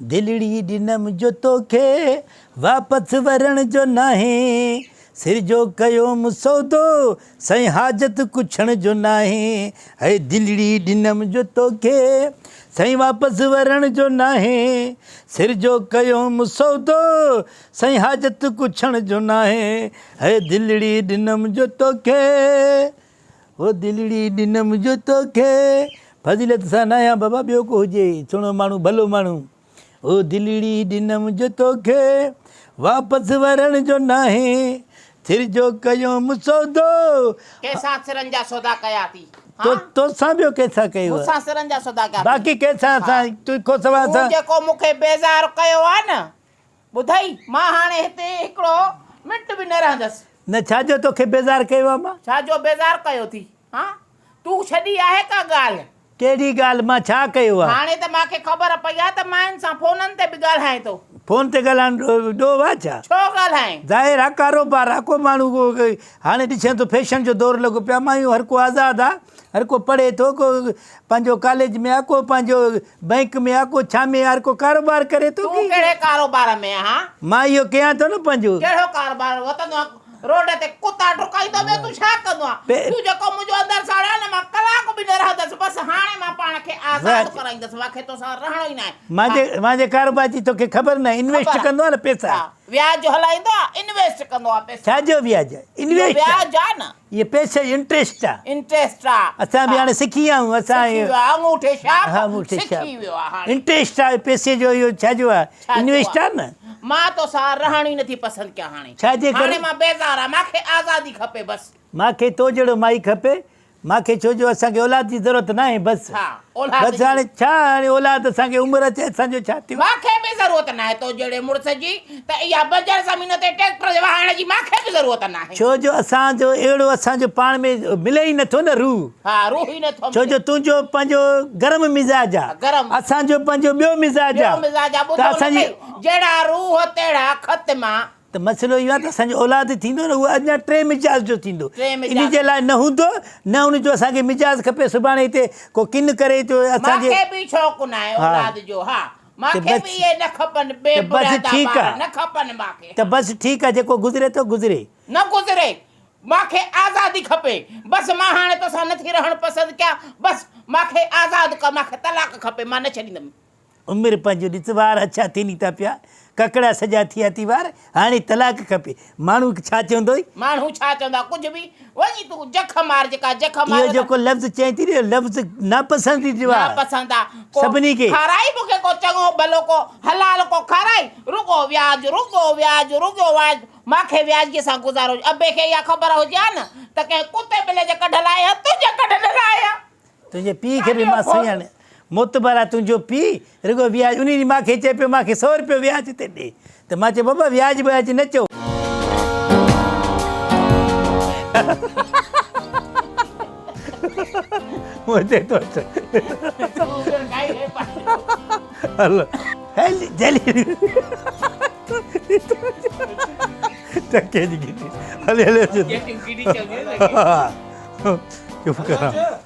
दिलड़ी ॾिनम जो तोखे वापसि वरण जो नाहे सिर जो कयो मुसौदो साईं हाजत कुछण जो नाहे है दिलड़ी ॾिनम जो तोखे साईं वापसि वरण जो नाहे सिर जो कयो मुसौदो साईं हाजत कुछण जो नाहे है दिलड़ी ॾिनम जो तोखे ओ दिलड़ी ॾिनम जो तोखे फज़ीलत सां न आहियां बाबा ॿियो को हुजे सुहिणो माण्हू भलो माण्हू ओ दिलड़ी ॾिनम जो तोखे वापसि वरण जो नाहे सिर जो कयो मुसौदो कंहिंसां सिरनि जा सौदा कया थी तो तोसां ॿियो कंहिंसां कयो मूंसां सिरनि जा सौदा कया बाक़ी कंहिंसां असां तूं को सवाल तूं सां जेको मूंखे बेज़ार कयो आहे न ॿुधई मां हाणे हिते हिकिड़ो मिंट बि न रहंदसि न छाजो तोखे बेज़ार कयो आहे मां छाजो बेज़ार कयो थी हा तूं छॾी आहे का ॻाल्हि कहिड़ी ॻाल्हि मां छा कयो आहे हाणे त मूंखे ख़बर पई आहे त मां हिन सां फ़ोननि ते बि ॻाल्हाए थो फोन ते ॻाल्हाइण ॾोह आहे छा छो ॻाल्हाए ज़ाहिर आहे कारोबार आहे को माण्हू हाणे ॾिसे थो फैशन जो दौरु लॻो पियो आहे मायूं हर को आज़ादु आहे हर को पढ़े थो को पंहिंजो कॉलेज में आहे को पंहिंजो बैंक में आहे को छा में आहे हर को कारोबार करे थो तूं कहिड़े कारोबार में हा मां इहो कयां थो न पंहिंजो कहिड़ो कारोबार वतंदो आहे रोड ते कुता डुकाईंदो ॿियो तूं छा कंदो आहे तूं जेको मुंहिंजो अंदरि साड़ियो न मां कलाक बि न रहंदसि बसि हाणे मां पाण खे आज़ादु कराईंदसि मूंखे तोसां रहणो ई न आहे मुंहिंजे कारोबार जी तोखे ख़बर न इन्वेस्ट कंदो आहे न पैसा व्याज हलाईंदो आहे इन्वेस्ट कंदो आहे पैसा छाजो व्याज इन्वेस्ट व्याज आहे न इहे पैसे इंट्रेस्ट आहे इंट्रेस्ट आहे असां बि हाणे सिखी विया आहियूं असां अंगूठे छाप हा अंगूठे सिखी वियो आहे हाणे इंट्रेस्ट आहे पैसे जो इहो छाजो आहे इन्वेस्ट आहे न मां तोसां रहण ई नथी पसंदि कयां हाणे छाजे करे हाणे मां बेज़ार आहियां मूंखे आज़ादी खपे बसि मूंखे तो जहिड़ो माई खपे मूंखे छो जो असांखे औलाद जी ज़रूरत न आहे बसि हा औलाद बसि हाणे छा हाणे औलाद असांखे उमिरि अचे असांजो छा थियो मूंखे बि ज़रूरत न आहे तो जहिड़े मुड़ुस जी त इहा बंजर ज़मीन ते ट्रैक्टर वाहण जी मूंखे बि ज़रूरत न आहे छो जो असांजो अहिड़ो असांजो पाण में मिले ई नथो न रूह हा रूह ई नथो छो जो तुंहिंजो पंहिंजो गरम मिज़ाज आहे गरम असांजो पंहिंजो ॿियो मिज़ाज ॿियो आहे मिज़ाज आहे त असांजी जहिड़ा रूह तहिड़ा ख़तमा त मसइलो इहो आहे त असांजो औलाद थींदो न उहो अञा टे मिजाज जो थींदो टे मिजाज इन जे लाइ न हूंदो न उनजो असांखे मिजाज खपे सुभाणे हिते को किन करे थो असांजे मूंखे बि शौक़ु न आहे औलाद जो हा मूंखे बि इहे न खपनि बसि ठीकु आहे न खपनि मूंखे त बसि ठीकु आहे जेको गुज़रे थो गुज़रे न गुज़रे मूंखे आज़ादी खपे बसि मां हाणे तोसां नथी रहणु पसंदि कयां बसि मूंखे आज़ादु कर मूंखे तलाक खपे मां न छॾींदमि उमिरि पंहिंजो ॾिस वार अच्छा थियनि था पिया ककड़ा सॼा थिया थी वार हाणे तलाक खपे माण्हू छा चवंदो माण्हू छा चवंदा कुझु बि वञी तूं जख मार जेका जख मार इहो जेको लफ़्ज़ चई थी न लफ़्ज़ नापसंदीदा आहे पसंदि आहे सभिनी खे खाराई मूंखे को चङो भलो को हलाल को खाराई रुगो व्याज मूंखे व्याजीअ सां गुज़ारो अबे खे इहा ख़बर हुजे हा न त कंहिं कुते ॿिले जे कढल आया तुंहिंजे कढल आया तुंहिंजे पीउ खे बि मां सुञाणे मोतबर आहे तुंहिंजो पीउ रुगो व्याज उन ॾींहुं मूंखे चए पियो मूंखे 100 रुपयो व्याज ते ॾे त मां चयो बाबा व्याज व्याज न चओ हलो हले चुप करा